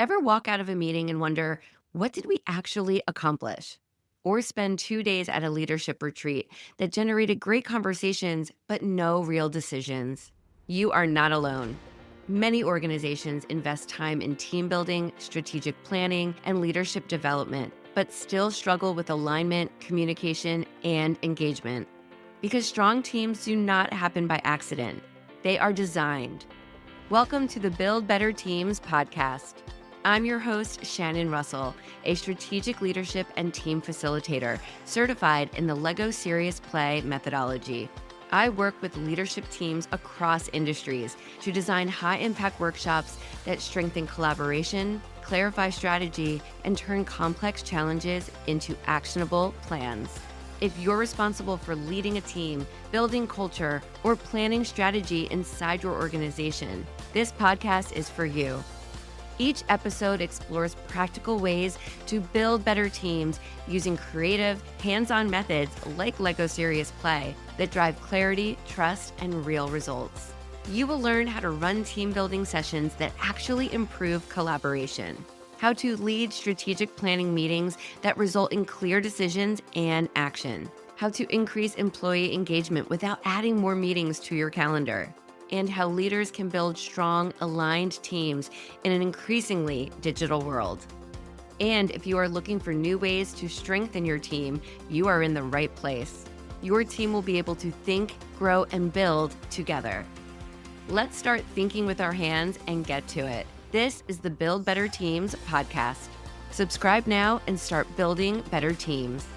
Ever walk out of a meeting and wonder, what did we actually accomplish? Or spend 2 days at a leadership retreat that generated great conversations, but no real decisions? You are not alone. Many organizations invest time in team building, strategic planning, and leadership development, but still struggle with alignment, communication, and engagement. Because strong teams do not happen by accident, they are designed. Welcome to the Build Better Teams podcast. I'm your host, Shannon Russell, a strategic leadership and team facilitator certified in the LEGO Serious Play methodology. I work with leadership teams across industries to design high-impact workshops that strengthen collaboration, clarify strategy, and turn complex challenges into actionable plans. If you're responsible for leading a team, building culture, or planning strategy inside your organization, this podcast is for you. Each episode explores practical ways to build better teams using creative, hands-on methods like LEGO Serious Play that drive clarity, trust, and real results. You will learn how to run team building sessions that actually improve collaboration, how to lead strategic planning meetings that result in clear decisions and action, how to increase employee engagement without adding more meetings to your calendar, and how leaders can build strong, aligned teams in an increasingly digital world. And if you are looking for new ways to strengthen your team, you are in the right place. Your team will be able to think, grow, and build together. Let's start thinking with our hands and get to it. This is the Build Better Teams podcast. Subscribe now and start building better teams.